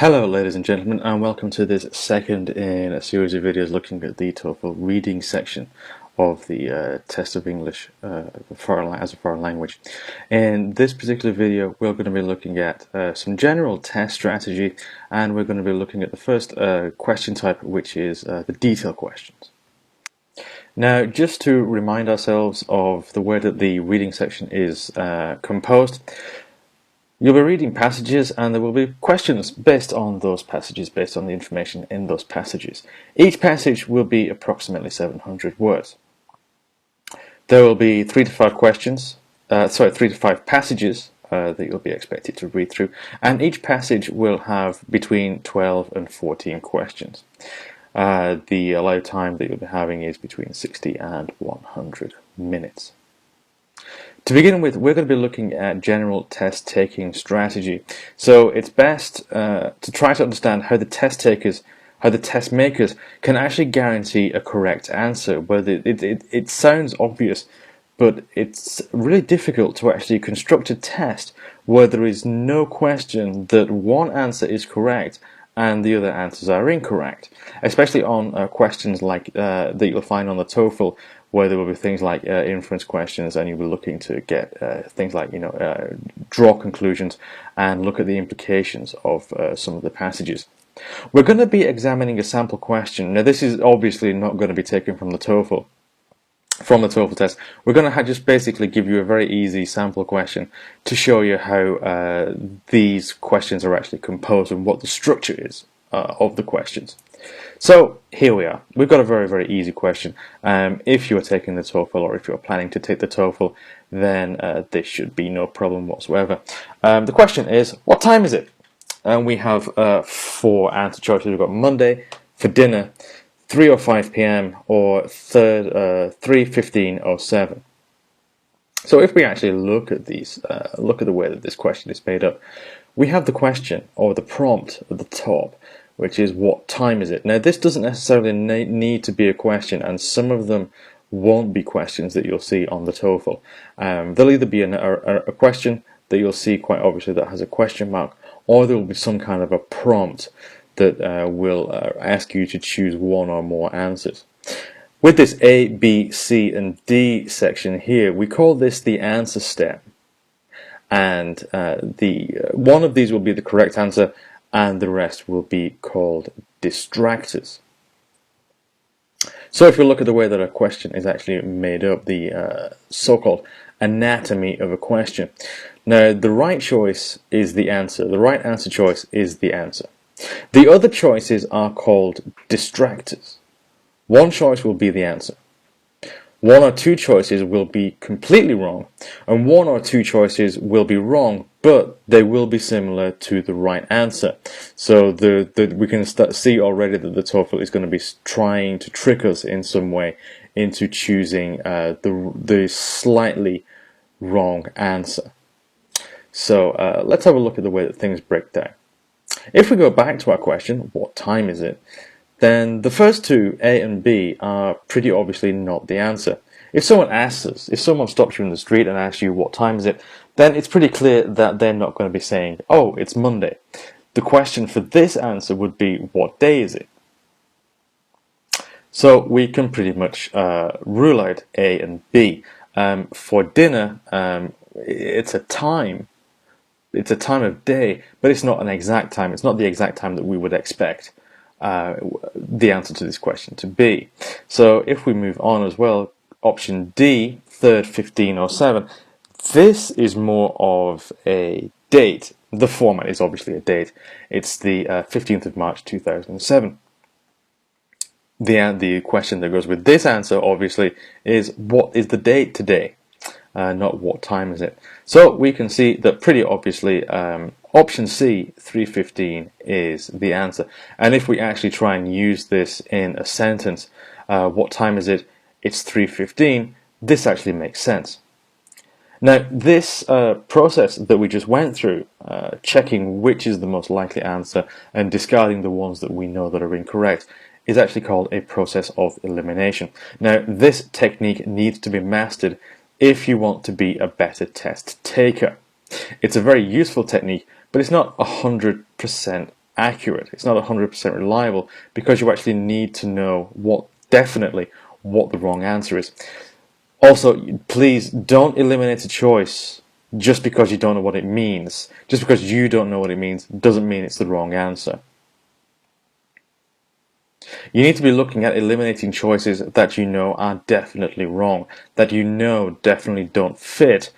Hello ladies and gentlemen, and welcome to this second in a series of videos looking at the TOEFL reading section of the test of English as a foreign language. In this particular video we're going to be looking at some general test strategy, and we're going to be looking at the first question type, which is the detail questions. Now, just to remind ourselves of the way that the reading section is composed, you'll be reading passages and there will be questions based on those passages, based on the information in those passages. Each passage will be approximately 700 words. There will be 3 to 5 questions, 3 to 5 passages that you'll be expected to read through, and each passage will have between 12 and 14 questions. The allowed time that you'll be having is between 60 and 100 minutes. To begin with, we're going to be looking at general test taking strategy. So it's best to try to understand how the test makers can actually guarantee a correct answer. Whether it sounds obvious, but it's really difficult to actually construct a test where there is no question that one answer is correct and the other answers are incorrect, especially on questions like that you'll find on the TOEFL, where there will be things like inference questions, and you'll be looking to get things like draw conclusions and look at the implications of some of the passages. We're going to be examining a sample question. Now, this is obviously not going to be taken from the TOEFL. From the TOEFL test, we're going to just basically give you a very easy sample question to show you how these questions are actually composed and what the structure is of the questions. So here we are. We've got a very, very easy question. If you are taking the TOEFL, or if you're planning to take the TOEFL, then this should be no problem whatsoever. The question is, what time is it? And we have 4 answer choices. We've got Monday for dinner, 3 or 5 p.m. or 3:15 or 7. So if we actually look at these, look at the way that this question is made up, we have the question or the prompt at the top, which is what time is it? Now, this doesn't necessarily need to be a question, and some of them won't be questions that you'll see on the TOEFL. There'll either be a question that you'll see quite obviously that has a question mark, or there will be some kind of a prompt that will ask you to choose one or more answers. With this A, B, C, and D section here, we call this the answer step. And one of these will be the correct answer, and the rest will be called distractors. So if you look at the way that a question is actually made up, the so-called anatomy of a question. Now, the right choice is the answer. The right answer choice is the answer. The other choices are called distractors. One choice will be the answer. 1 or 2 choices will be completely wrong, and 1 or 2 choices will be wrong, but they will be similar to the right answer. So we can see already that the TOEFL is going to be trying to trick us in some way into choosing the slightly wrong answer. So let's have a look at the way that things break down. If we go back to our question, what time is it? Then the first 2, A and B, are pretty obviously not the answer. If someone asks us, if someone stops you in the street and asks you what time is it, then it's pretty clear that they're not going to be saying, oh, it's Monday. The question for this answer would be, what day is it? So we can pretty much rule out A and B. For dinner, it's a time. It's a time of day, but it's not an exact time. It's not the exact time that we would expect the answer to this question to be. So if we move on as well, option D, 3rd, 15 or 7, this is more of a date. The format is obviously a date. It's the 15th of March 2007. The question that goes with this answer obviously is, what is the date today? Not what time is it. So we can see that pretty obviously option C, 3:15, is the answer. And if we actually try and use this in a sentence, what time is it? It's 3:15. This actually makes sense. Now, this process that we just went through, checking which is the most likely answer and discarding the ones that we know that are incorrect, is actually called a process of elimination. Now, this technique needs to be mastered if you want to be a better test taker. It's a very useful technique, but it's not 100% accurate. It's not 100% reliable because you actually need to know definitely what the wrong answer is. Also, please don't eliminate a choice just because you don't know what it means. Just because you don't know what it means doesn't mean it's the wrong answer. You need to be looking at eliminating choices that you know are definitely wrong, that you know definitely don't fit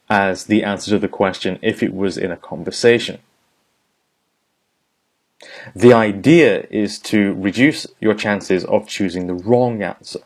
as the answer to the question if it was in a conversation. The idea is to reduce your chances of choosing the wrong answer.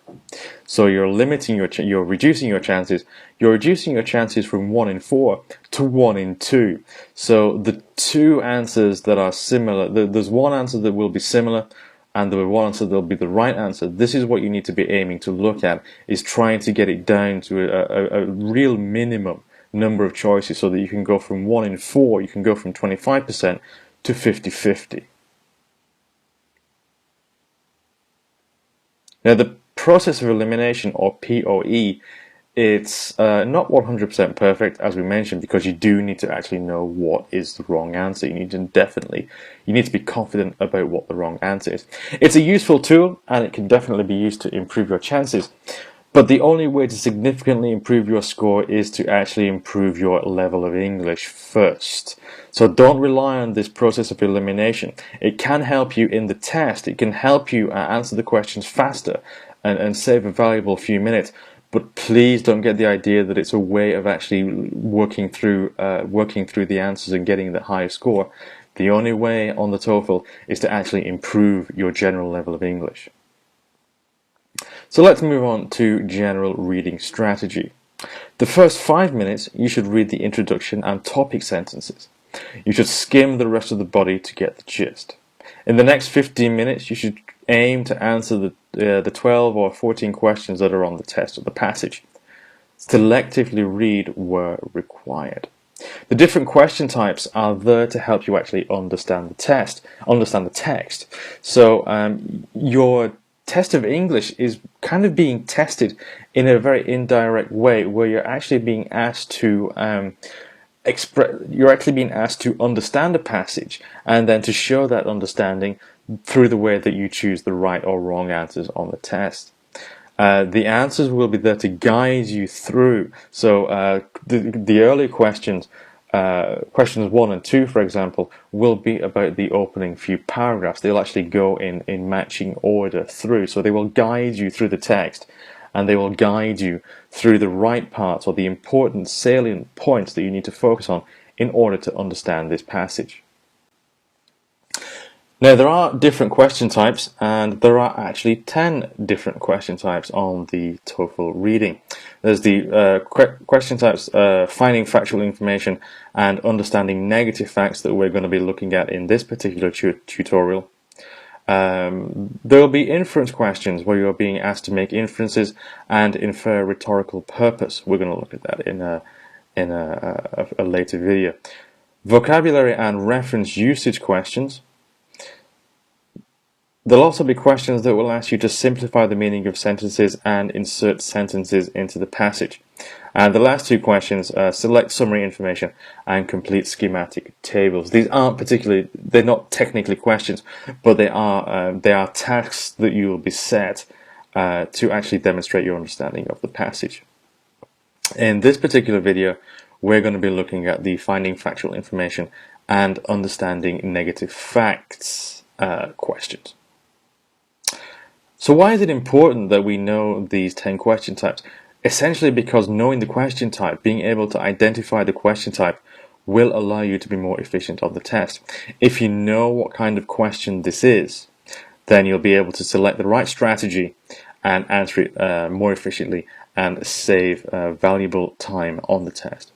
So you're reducing your chances. You're reducing your chances from 1 in 4 to 1 in 2. So the two answers that are similar, there's one answer that will be similar, and the one answer that will be the right answer. This is what you need to be aiming to look at, is trying to get it down to a real minimum number of choices so that you can go from 1 in 4, you can go from 25% to 50-50. Now the process of elimination, or POE, it's not 100% perfect, as we mentioned, because you do need to actually know what is the wrong answer. You need to be confident about what the wrong answer is. It's a useful tool, and it can definitely be used to improve your chances. But the only way to significantly improve your score is to actually improve your level of English first. So don't rely on this process of elimination. It can help you in the test. It can help you answer the questions faster and save a valuable few minutes. But please don't get the idea that it's a way of actually working through the answers and getting the higher score. The only way on the TOEFL is to actually improve your general level of English. So let's move on to general reading strategy. The first 5 minutes, you should read the introduction and topic sentences. You should skim the rest of the body to get the gist. In the next 15 minutes, you should aim to answer the 12 or 14 questions that are on the test or the passage. Selectively read where required. The different question types are there to help you actually understand the text. So your test of English is kind of being tested in a very indirect way, where you're actually being asked to understand a passage and then to show that understanding through the way that you choose the right or wrong answers on the test. The answers will be there to guide you through. So the early questions, questions 1 and 2, for example, will be about the opening few paragraphs. They'll actually go in matching order through. So they will guide you through the text, and they will guide you through the right parts or the important salient points that you need to focus on in order to understand this passage. Now, there are different question types, and there are actually 10 different question types on the TOEFL reading. There's the question types finding factual information and understanding negative facts that we're going to be looking at in this particular tutorial. There will be inference questions where you're being asked to make inferences and infer rhetorical purpose. We're going to look at that in a later video. Vocabulary and reference usage questions. There'll also be questions that will ask you to simplify the meaning of sentences and insert sentences into the passage. And the last two questions, select summary information and complete schematic tables. These aren't they're not technically questions, but they are tasks that you will be set to actually demonstrate your understanding of the passage. In this particular video, we're going to be looking at the finding factual information and understanding negative facts questions. So why is it important that we know these 10 question types? Essentially because knowing the question type, being able to identify the question type, will allow you to be more efficient on the test. If you know what kind of question this is, then you'll be able to select the right strategy and answer it more efficiently and save valuable time on the test.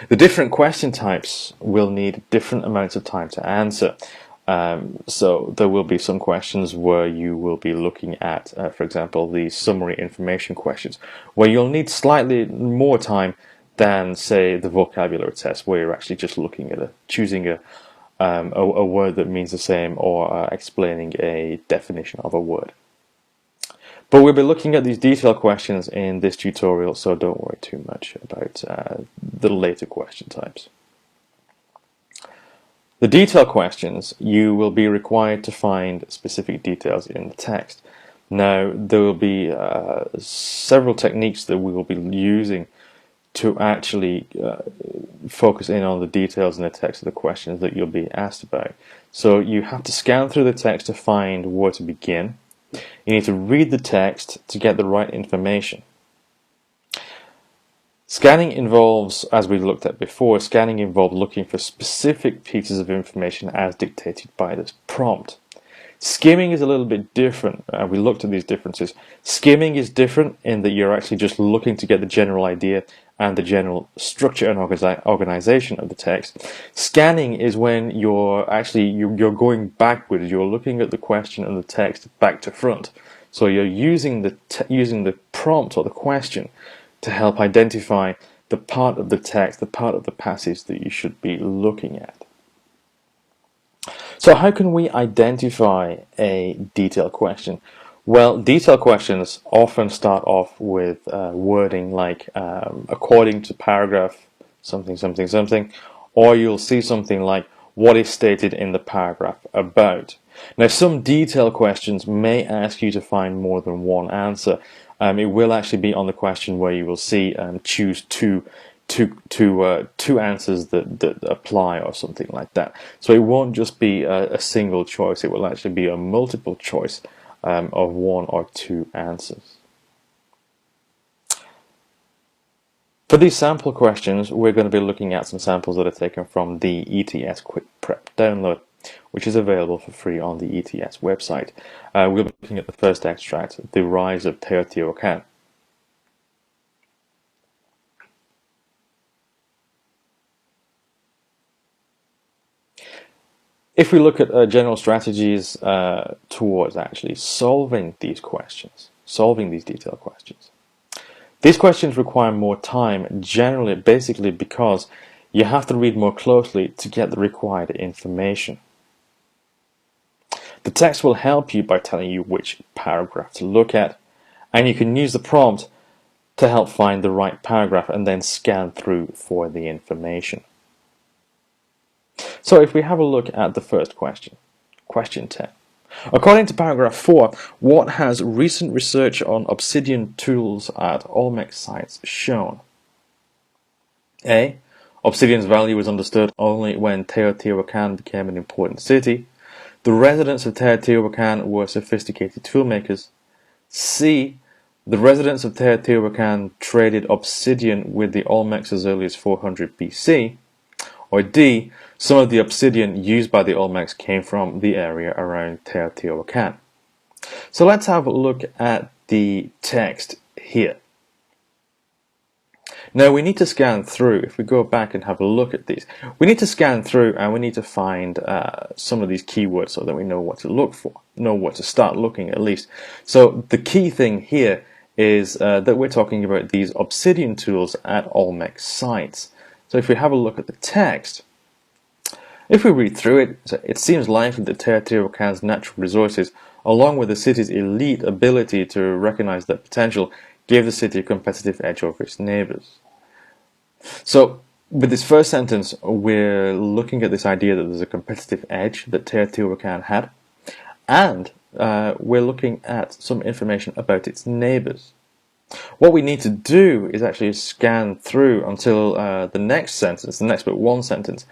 The different question types will need different amounts of time to answer. So there will be some questions where you will be looking at, for example, the summary information questions, where you'll need slightly more time than, say, the vocabulary test, where you're actually just looking at choosing a word that means the same, or explaining a definition of a word. But we'll be looking at these detailed questions in this tutorial, so don't worry too much about the later question types. The detail questions, you will be required to find specific details in the text. Now, there will be several techniques that we will be using to actually focus in on the details in the text of the questions that you'll be asked about. So you have to scan through the text to find where to begin. You need to read the text to get the right information. Scanning involves, as we looked at before, scanning involves looking for specific pieces of information as dictated by this prompt. Skimming is a little bit different. We looked at these differences. Skimming is different in that you're actually just looking to get the general idea and the general structure and organization of the text. Scanning is when you're going backwards. You're looking at the question and the text back to front. So you're using the prompt or the question to help identify the part of the text, the part of the passage that you should be looking at. So how can we identify a detailed question? Well, detailed questions often start off with wording like according to paragraph something something something, or you'll see something like what is stated in the paragraph about. Now, some detailed questions may ask you to find more than one answer. It will actually be on the question where you will see choose two answers that apply or something like that. So it won't just be a single choice, it will actually be a multiple choice of one or two answers. For these sample questions, we're going to be looking at some samples that are taken from the ETS Quick Prep download, which is available for free on the ETS website. We'll be looking at the first extract, The Rise of Teotihuacan. If we look at general strategies towards actually solving these questions, solving these detailed questions, these questions require more time, generally, basically because you have to read more closely to get the required information. The text will help you by telling you which paragraph to look at, and you can use the prompt to help find the right paragraph and then scan through for the information. So if we have a look at the first question, question 10. According to paragraph 4, what has recent research on obsidian tools at Olmec sites shown? A. Obsidian's value was understood only when Teotihuacan became an important city. The residents of Teotihuacan were sophisticated toolmakers. C. The residents of Teotihuacan traded obsidian with the Olmecs as early as 400 BC. Or D. Some of the obsidian used by the Olmecs came from the area around Teotihuacan. So let's have a look at the text here. Now we need to scan through. If we go back and have a look at these, we need to scan through and we need to find some of these keywords so that we know what to look for, know what to start looking at least. So the key thing here is that we're talking about these obsidian tools at Olmec sites. So if we have a look at the text, if we read through it, it seems likely that Teotihuacan's natural resources, along with the city's elite ability to recognize their potential, gave the city a competitive edge over its neighbors. So with this first sentence, we're looking at this idea that there's a competitive edge that Teotihuacan had, and we're looking at some information about its neighbors. What we need to do is actually scan through until the next sentence, the next but one sentence,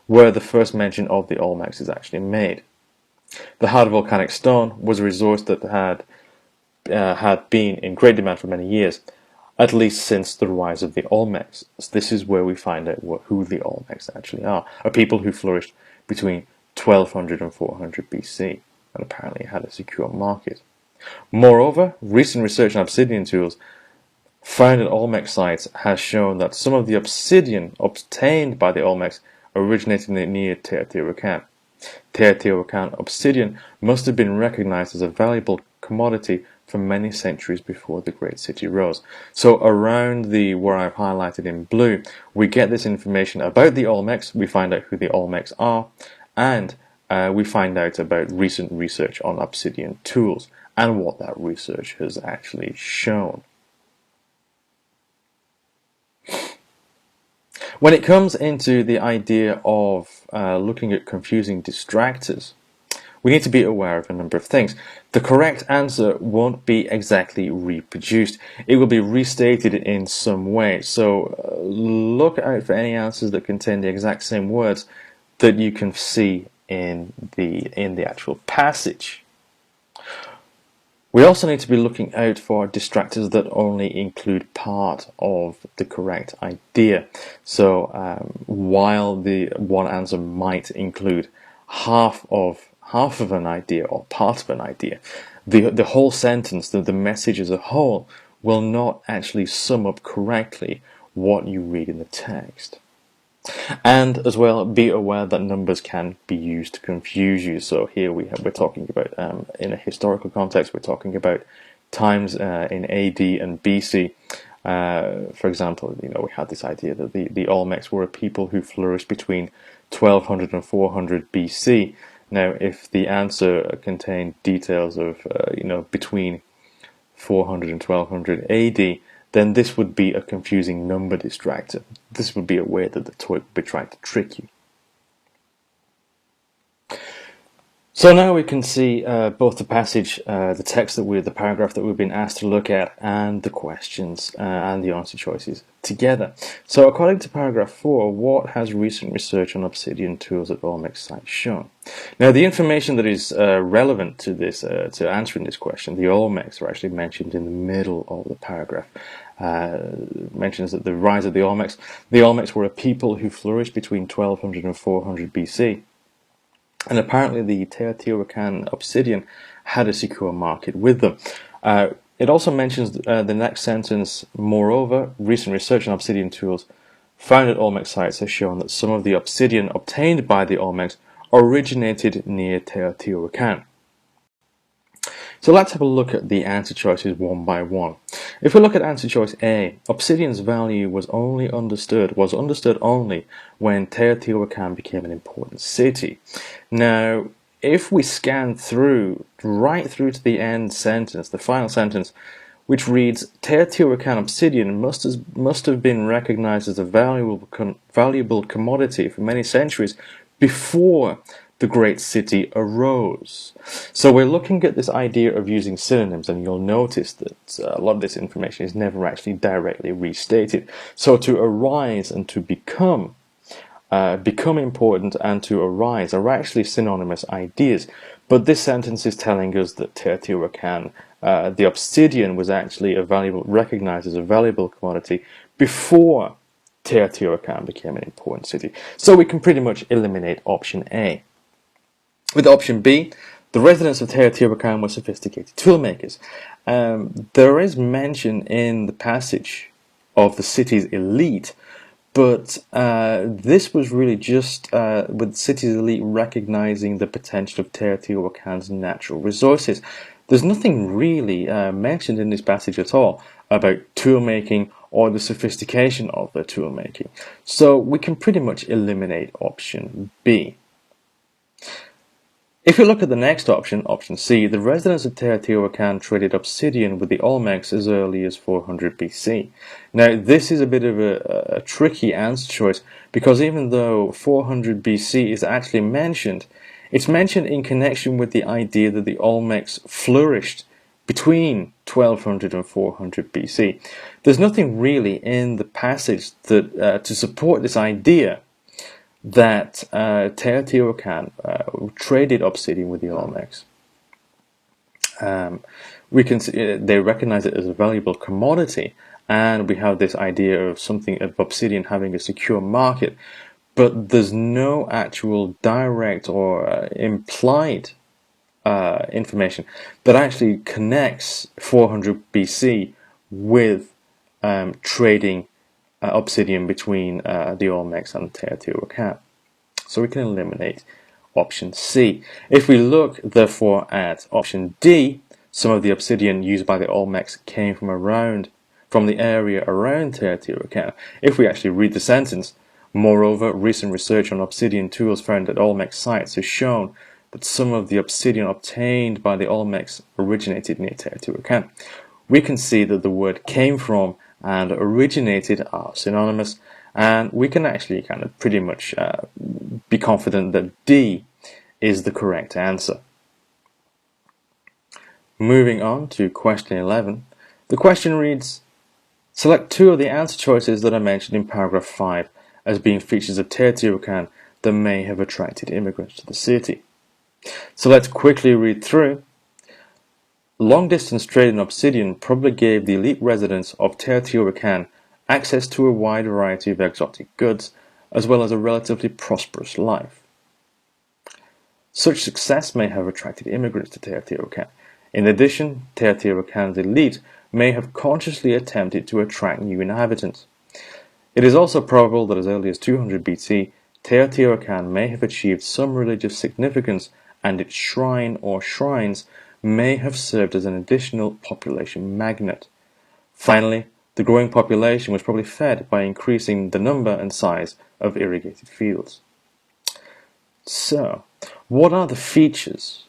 where the first mention of the Olmecs is actually made. The hard volcanic stone was a resource that had been in great demand for many years, at least since the rise of the Olmecs. So this is where we find out who the Olmecs actually are, a people who flourished between 1200 and 400 BC, and apparently had a secure market. Moreover, recent research on obsidian tools found at Olmec sites has shown that some of the obsidian obtained by the Olmecs originated near Teotihuacan. Teotihuacan obsidian must have been recognized as a valuable commodity for many centuries before the great city rose. So around where I've highlighted in blue, we get this information about the Olmecs, we find out who the Olmecs are, and we find out about recent research on obsidian tools and what that research has actually shown. When it comes into the idea of looking at confusing distractors, we need to be aware of a number of things. The correct answer won't be exactly reproduced. It will be restated in some way. So look out for any answers that contain the exact same words that you can see in the actual passage. We also need to be looking out for distractors that only include part of the correct idea. So while the one answer might include half of an idea or part of an idea, the whole sentence, the message as a whole, will not actually sum up correctly what you read in the text. And as well, be aware that numbers can be used to confuse you. So here we're talking about, in a historical context, we're talking about times in AD and BC. For example, we had this idea that the Olmecs were a people who flourished between 1200 and 400 BC. Now, if the answer contained details of, between 400 and 1200 AD, then this would be a confusing number distractor. This would be a way that the TOEFL would be trying to trick you. So now we can see both the passage, the text the paragraph that we've been asked to look at, and the questions and the answer choices together. So according to paragraph 4, what has recent research on Obsidian tools at Olmec sites shown? Now the information that is relevant to this, to answering this question, the Olmecs are actually mentioned in the middle of the paragraph. Mentions that the rise of the Olmecs were a people who flourished between 1200 and 400 BC. And apparently the Teotihuacan obsidian had a secure market with them. It also mentions the next sentence, moreover, recent research on obsidian tools found at Olmec sites has shown that some of the obsidian obtained by the Olmecs originated near Teotihuacan. So let's have a look at the answer choices one by one. If we look at answer choice A, obsidian's value was understood only when Teotihuacan became an important city. Now, if we scan through, right through to the end sentence, the final sentence, which reads, Teotihuacan obsidian must have been recognized as a valuable commodity for many centuries before the great city arose. So we're looking at this idea of using synonyms, and you'll notice that a lot of this information is never actually directly restated. So to arise and to become important and to arise are actually synonymous ideas. But this sentence is telling us that Teotihuacan, the obsidian, was actually recognized as a valuable commodity before Teotihuacan became an important city. So we can pretty much eliminate option A. With option B, the residents of Teotihuacan were sophisticated toolmakers. There is mention in the passage of the city's elite, but this was really just with the city's elite recognizing the potential of Teotihuacan's natural resources. There's nothing really mentioned in this passage at all about toolmaking or the sophistication of their toolmaking. So we can pretty much eliminate option B. If we look at the next option, option C, the residents of Teotihuacan traded obsidian with the Olmecs as early as 400 BC. Now, this is a bit of a tricky answer choice, because even though 400 BC is actually mentioned, it's mentioned in connection with the idea that the Olmecs flourished between 1200 and 400 BC. There's nothing really in the passage that to support this idea that Teotihuacan traded obsidian with the Olmecs. We can see they recognize it as a valuable commodity, and we have this idea of obsidian having a secure market, but there's no actual direct or implied information that actually connects 400 BC with trading obsidian between the Olmecs and Teotihuacan. So we can eliminate option C. If we look, therefore, at option D, some of the obsidian used by the Olmecs came from the area around Teotihuacan. If we actually read the sentence, moreover, recent research on obsidian tools found at Olmec sites has shown that some of the obsidian obtained by the Olmecs originated near Teotihuacan. We can see that the word came from and originated are synonymous, And we can actually kind of pretty much be confident that D is the correct answer. Moving on to question 11, the question reads, select two of the answer choices that are mentioned in paragraph 5 as being features of Teotihuacan that may have attracted immigrants to the city. So let's quickly read through. Long-distance trade in obsidian probably gave the elite residents of Teotihuacan access to a wide variety of exotic goods, as well as a relatively prosperous life. Such success may have attracted immigrants to Teotihuacan. In addition, Teotihuacan's elite may have consciously attempted to attract new inhabitants. It is also probable that as early as 200 BC, Teotihuacan may have achieved some religious significance, and its shrine or shrines may have served as an additional population magnet. Finally, the growing population was probably fed by increasing the number and size of irrigated fields. So, what are the features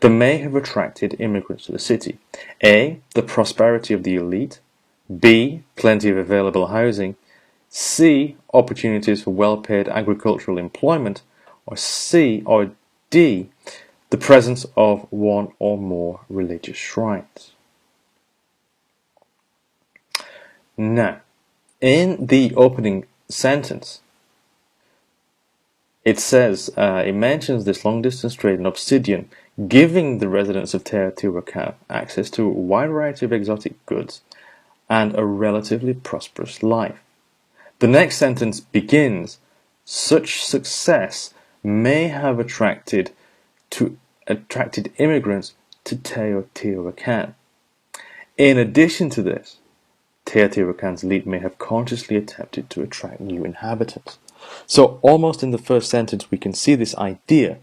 that may have attracted immigrants to the city? A. The prosperity of the elite. B. Plenty of available housing. C. Opportunities for well-paid agricultural employment. Or C or D. The presence of one or more religious shrines. Now, in the opening sentence, it says, it mentions this long-distance trade in obsidian, giving the residents of Teotihuacan access to a wide variety of exotic goods and a relatively prosperous life. The next sentence begins, such success may have attracted immigrants to Teotihuacan. In addition to this, Teotihuacan's elite may have consciously attempted to attract new inhabitants. So almost in the first sentence we can see this idea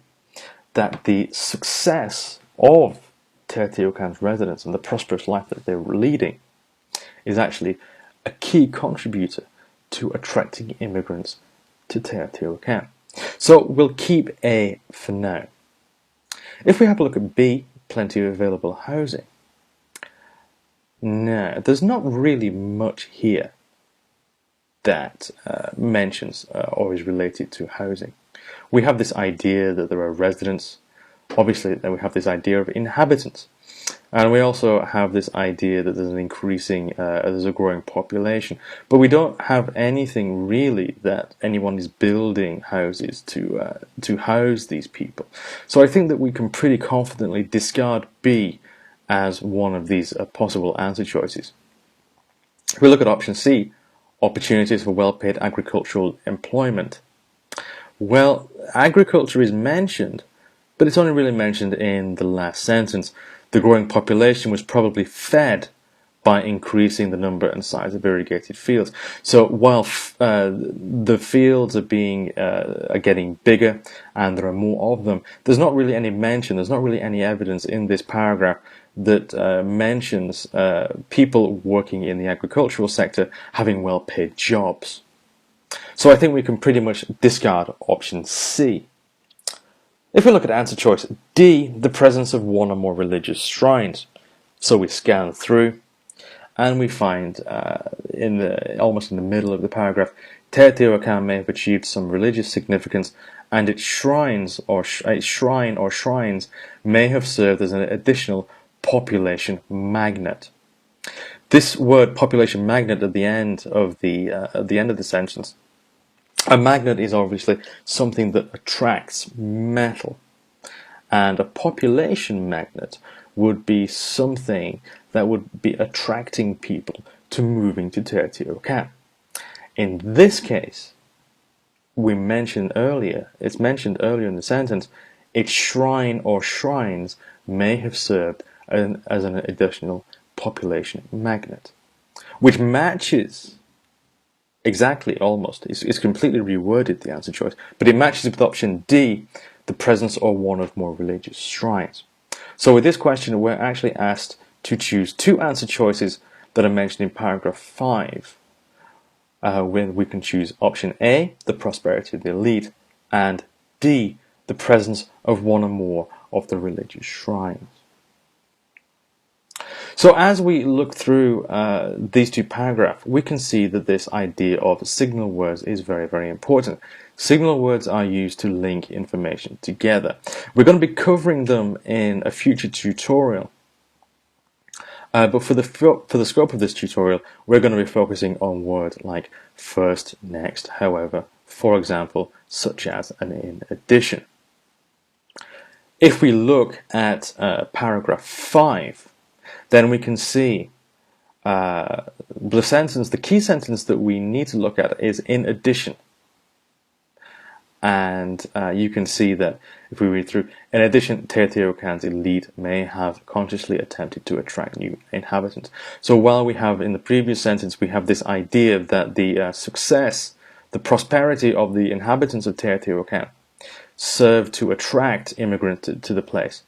that the success of Teotihuacan's residents and the prosperous life that they're leading is actually a key contributor to attracting immigrants to Teotihuacan. So we'll keep A for now. If we have a look at B, plenty of available housing. Now, there's not really much here that mentions or is related to housing. We have this idea that there are residents, obviously then we have this idea of inhabitants, and we also have this idea that there's an increasing, there's a growing population, but we don't have anything really that anyone is building houses to house these people. So I think that we can pretty confidently discard B as one of these possible answer choices. If we look at option C, opportunities for well-paid agricultural employment. Well, agriculture is mentioned, but it's only really mentioned in the last sentence. The growing population was probably fed by increasing the number and size of irrigated fields. So while the fields are getting bigger and there are more of them, there's not really any mention, there's not really any evidence in this paragraph that mentions people working in the agricultural sector having well-paid jobs. So I think we can pretty much discard option C. If we look at answer choice D, the presence of one or more religious shrines. So we scan through and we find almost in the middle of the paragraph, Teotihuacan may have achieved some religious significance, and its shrine or shrines may have served as an additional population magnet. This word population magnet at the end of the sentence. A magnet is obviously something that attracts metal, and a population magnet would be something that would be attracting people to moving to Teotihuacan. In this case, it's mentioned earlier in the sentence, its shrine or shrines may have served as an additional population magnet, which matches exactly, almost, it's completely reworded, the answer choice, but it matches with option D, the presence of one or more religious shrines. So with this question, we're actually asked to choose two answer choices that are mentioned in paragraph 5, when we can choose option A, the prosperity of the elite, and D, the presence of one or more of the religious shrines. So as we look through these two paragraphs, we can see that this idea of signal words is very, very important. Signal words are used to link information together. We're going to be covering them in a future tutorial. But for the scope of this tutorial, we're going to be focusing on words like first, next, however, for example, such as, and in addition. If we look at paragraph 5, then we can see the key sentence that we need to look at is in addition. And you can see that if we read through, in addition, Teotihuacan's elite may have consciously attempted to attract new inhabitants. So while we have in the previous sentence, we have this idea that the success, the prosperity of the inhabitants of Teotihuacan served to attract immigrants to the place.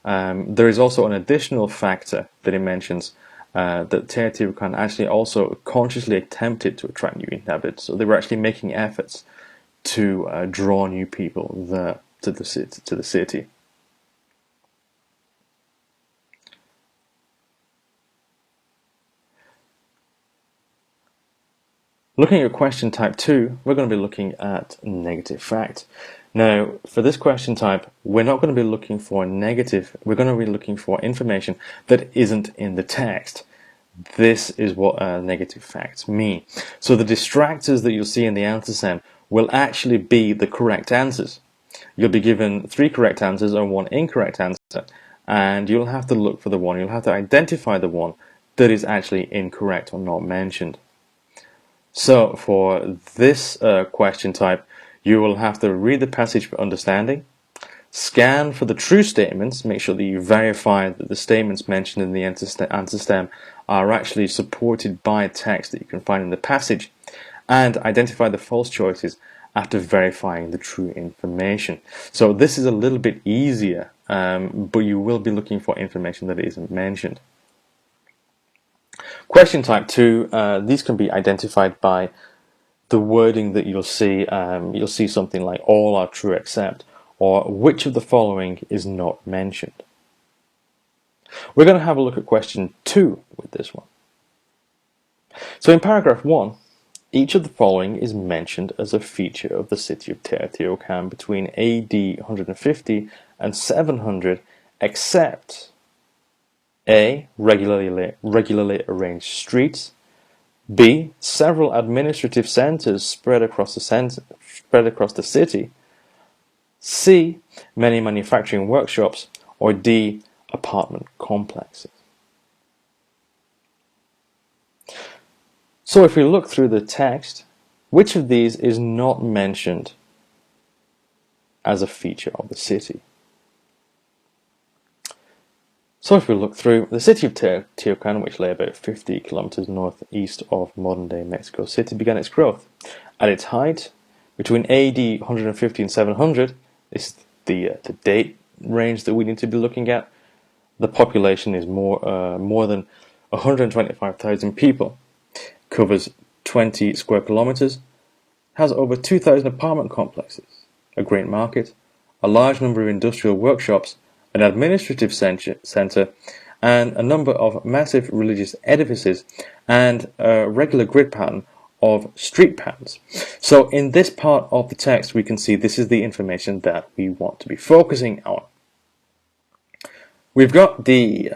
There is also an additional factor that it mentions, that Teotihuacan actually also consciously attempted to attract new inhabitants. So they were actually making efforts to draw new people to the city. Looking at question type 2, we're going to be looking at negative fact. Now, for this question type, we're not going to be looking for negative, we're going to be looking for information that isn't in the text. This is what negative facts mean. So the distractors that you'll see in the answer stem will actually be the correct answers. You'll be given 3 correct answers and 1 incorrect answer, and you'll have to look for the one, you'll have to identify the one that is actually incorrect or not mentioned. So for this question type, you will have to read the passage for understanding, scan for the true statements, make sure that you verify that the statements mentioned in the answer stem are actually supported by text that you can find in the passage, and identify the false choices after verifying the true information. So this is a little bit easier, but you will be looking for information that isn't mentioned. Question type 2, these can be identified by the wording that you'll see. You'll see something like all are true except, or which of the following is not mentioned. We're going to have a look at question 2 with this one. So in paragraph 1, each of the following is mentioned as a feature of the city of Teotihuacan between AD 150 and 700, except A. Regularly arranged streets, B. Several administrative centers spread across the city, C. Many manufacturing workshops, or D. Apartment complexes. So if we look through the text, which of these is not mentioned as a feature of the city? So if we look through, the city of Teotihuacan, which lay about 50 kilometers northeast of modern-day Mexico City, began its growth. At its height, between AD 150 and 700, this is the date range that we need to be looking at, the population is more than 125,000 people, covers 20 square kilometers, has over 2,000 apartment complexes, a grain market, a large number of industrial workshops, an administrative center, and a number of massive religious edifices, and a regular grid pattern of street patterns. So in this part of the text, we can see this is the information that we want to be focusing on. We've got the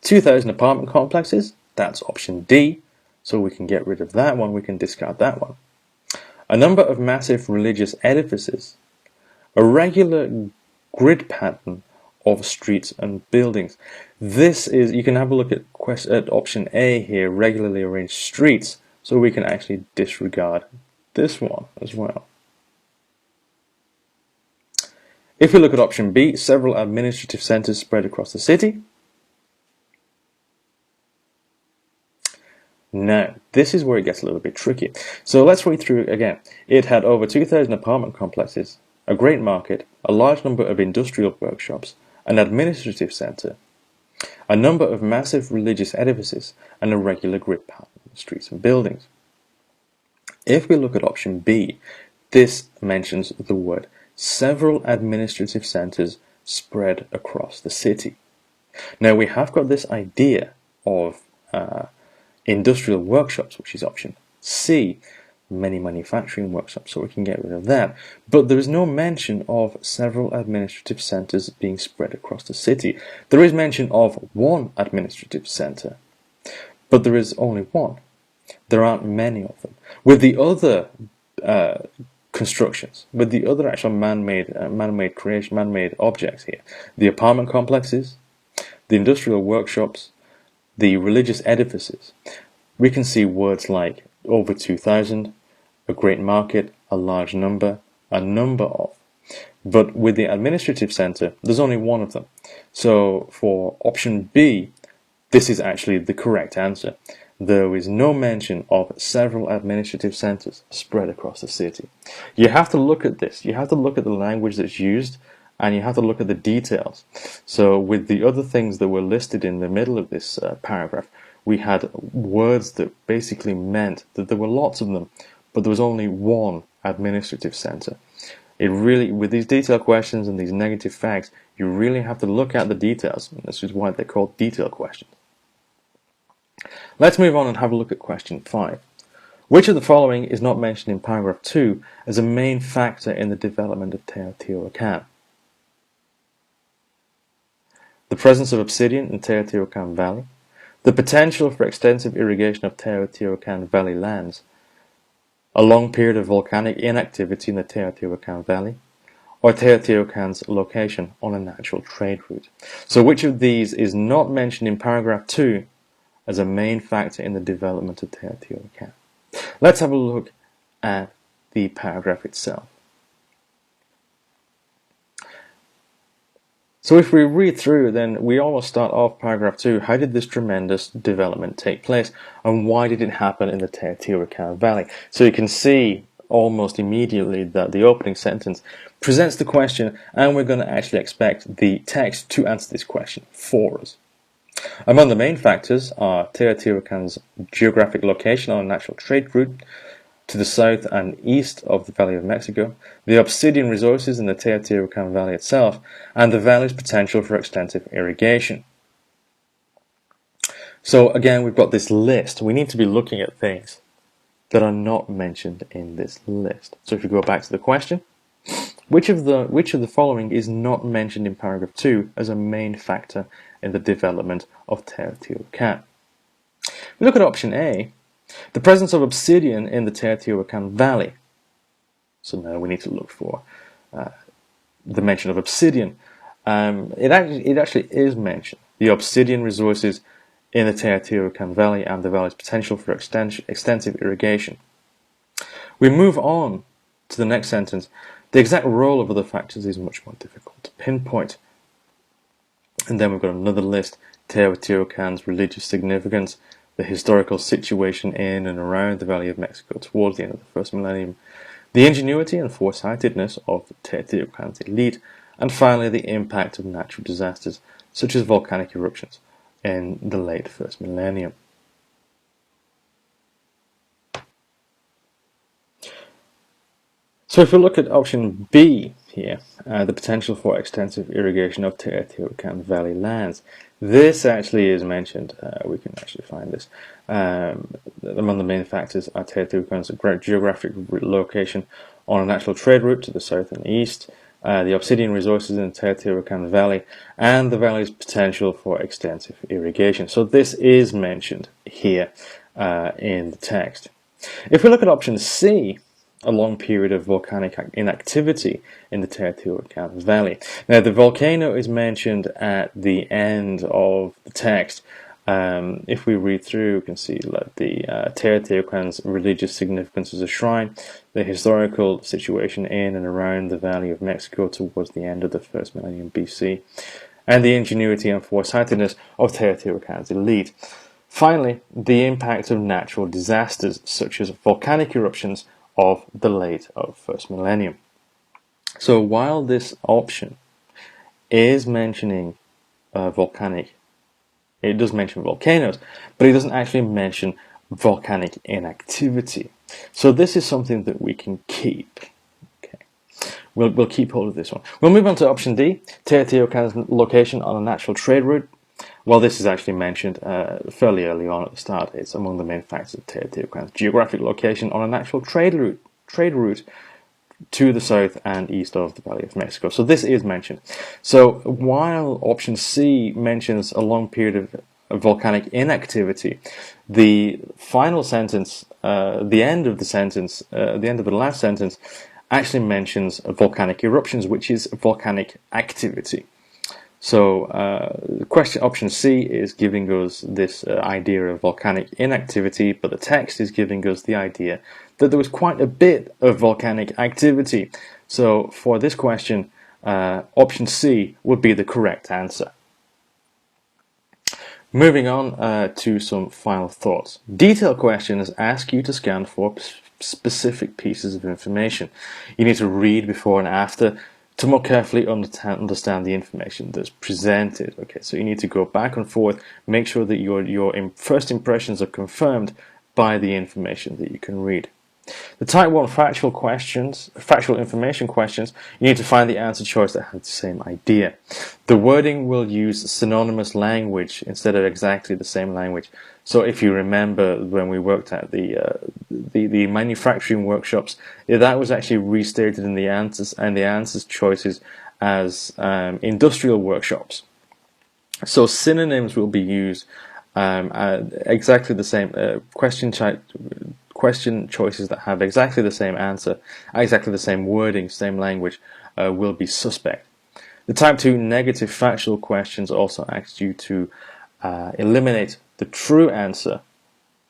2,000 apartment complexes, that's option D, so we can get rid of that one, we can discard that one. A number of massive religious edifices, a regular grid pattern of streets and buildings. This is, you can have a look at option A here, regularly arranged streets, so we can actually disregard this one as well. If we look at option B, several administrative centers spread across the city. Now, this is where it gets a little bit tricky. So let's read through it again. It had over 2,000 apartment complexes, a great market, a large number of industrial workshops, an administrative center, a number of massive religious edifices, and a regular grid pattern of streets and buildings. If we look at option B, this mentions the word several administrative centers spread across the city. Now we have got this idea of industrial workshops, which is option C, many manufacturing workshops, so we can get rid of that. But there is no mention of several administrative centres being spread across the city. There is mention of one administrative centre, but there is only one. There aren't many of them. With the other constructions, with the other actual man-made creation, man-made objects here, the apartment complexes, the industrial workshops, the religious edifices, we can see words like over 2,000, a great market, a large number, a number of. But with the administrative centre, there's only one of them. So for option B, this is actually the correct answer. There is no mention of several administrative centres spread across the city. You have to look at this. You have to look at the language that's used, and you have to look at the details. So with the other things that were listed in the middle of this paragraph, we had words that basically meant that there were lots of them, but there was only one administrative centre. It really, with these detailed questions and these negative facts, you really have to look at the details. And this is why they're called detailed questions. Let's move on and have a look at question 5. Which of the following is not mentioned in paragraph 2 as a main factor in the development of Teotihuacan? The presence of obsidian in Teotihuacan Valley, the potential for extensive irrigation of Teotihuacan Valley lands, a long period of volcanic inactivity in the Teotihuacan Valley, or Teotihuacan's location on a natural trade route. So which of these is not mentioned in paragraph 2 as a main factor in the development of Teotihuacan? Let's have a look at the paragraph itself. So if we read through, then we almost start off paragraph 2. How did this tremendous development take place, and why did it happen in the Teotihuacan Valley? So you can see almost immediately that the opening sentence presents the question, and we're going to actually expect the text to answer this question for us. Among the main factors are Teotihuacan's geographic location on a natural trade route to the south and east of the Valley of Mexico, the obsidian resources in the Teotihuacan Valley itself, and the valley's potential for extensive irrigation. So again, we've got this list. We need to be looking at things that are not mentioned in this list. So if you go back to the question, which of the following is not mentioned in paragraph 2 as a main factor in the development of Teotihuacan? We look at option A, the presence of obsidian in the Teotihuacan Valley. So now we need to look for the mention of obsidian. It actually is mentioned, the obsidian resources in the Teotihuacan Valley and the valley's potential for extensive irrigation. We move on to the next sentence. The exact role of other factors is much more difficult to pinpoint. And then we've got another list, Teotihuacan's religious significance, the historical situation in and around the Valley of Mexico towards the end of the first millennium, the ingenuity and foresightedness of Teotihuacan's elite, and finally the impact of natural disasters such as volcanic eruptions in the late first millennium. So if we look at option B here, the potential for extensive irrigation of Teotihuacan Valley lands, this actually is mentioned. We can actually find this. Among the main factors are Teotihuacan's geographic location on a natural trade route to the south and east, the obsidian resources in the Teotihuacan Valley, and the valley's potential for extensive irrigation. So this is mentioned here in the text. If we look at option C, a long period of volcanic inactivity in the Teotihuacan Valley. Now, the volcano is mentioned at the end of the text. If we read through, we can see like the Teotihuacan's religious significance as a shrine, the historical situation in and around the Valley of Mexico towards the end of the first millennium BC, and the ingenuity and foresightedness of Teotihuacan's elite. Finally, the impact of natural disasters such as volcanic eruptions of the late first millennium. So while this option is mentioning it does mention volcanoes, but it doesn't actually mention volcanic inactivity. So this is something that we can keep. Okay, we'll keep hold of this one. We'll move on to option D, Teotihuacan's location on a natural trade route. Well, this is actually mentioned fairly early on at the start. It's among the main factors of Teotihuacan's geographic location on a natural trade route to the south and east of the Valley of Mexico. So this is mentioned. So while option C mentions a long period of volcanic inactivity, the final sentence, the end of the sentence, the end of the last sentence, actually mentions volcanic eruptions, which is volcanic activity. So option C is giving us this idea of volcanic inactivity, but the text is giving us the idea that there was quite a bit of volcanic activity. So for this question, option C would be the correct answer. Moving on to some final thoughts. Detailed questions ask you to scan for specific pieces of information. You need to read before and after to more carefully understand the information that's presented. Okay, so you need to go back and forth, make sure that your first impressions are confirmed by the information that you can read. The type 1 factual information questions, you need to find the answer choice that has the same idea. The wording will use synonymous language instead of exactly the same language. So if you remember when we worked at the manufacturing workshops, that was actually restated in the answers choices as industrial workshops. So synonyms will be used exactly the same question choices that have exactly the same answer, exactly the same wording, same language, will be suspect. The type 2 negative factual questions also ask you to eliminate the true answer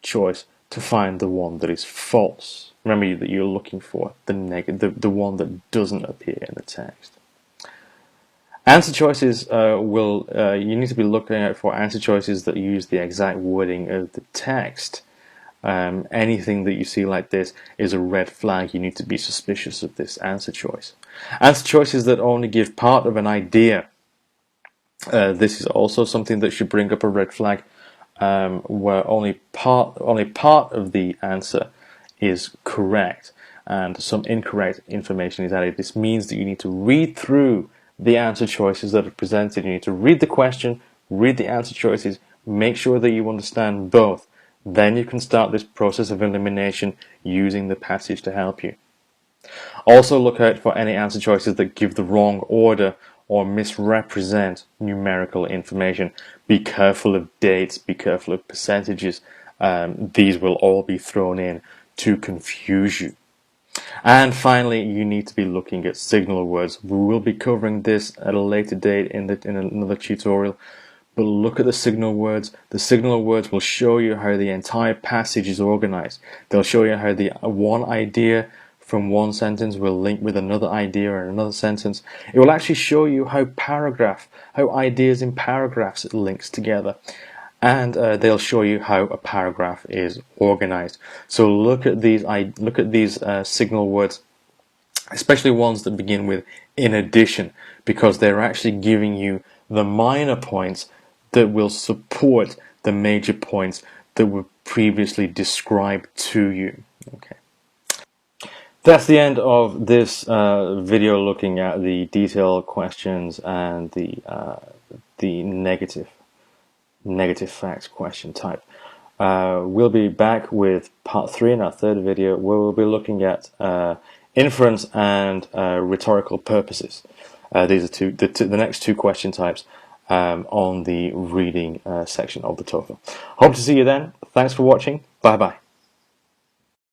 choice to find the one that is false. Remember that you're looking for the one that doesn't appear in the text. Answer choices you need to be looking out for answer choices that use the exact wording of the text. Anything that you see like this is a red flag. You need to be suspicious of this answer choice. Answer choices that only give part of an idea. This is also something that should bring up a red flag, where only part of the answer is correct and some incorrect information is added. This means that you need to read through the answer choices that are presented. You need to read the question, read the answer choices, make sure that you understand both. Then you can start this process of elimination using the passage to help you. Also look out for any answer choices that give the wrong order or misrepresent numerical information. Be careful of dates, be careful of percentages. These will all be thrown in to confuse you. And finally, you need to be looking at signal words. We will be covering this at a later date in another tutorial. But look at the signal words. The signal words will show you how the entire passage is organized. They'll show you how the one idea from one sentence will link with another idea in another sentence. It will actually show you how ideas in paragraphs links together. And they'll show you how a paragraph is organized. So look at these signal words, especially ones that begin with "in addition," because they're actually giving you the minor points that will support the major points that were previously described to you. Okay. That's the end of this video looking at the detailed questions and the negative facts question type. We'll be back with part 3 in our third video, where we'll be looking at inference and rhetorical purposes. These are the next two question types on the reading section of the TOEFL. Hope to see you then. Thanks for watching. Bye bye.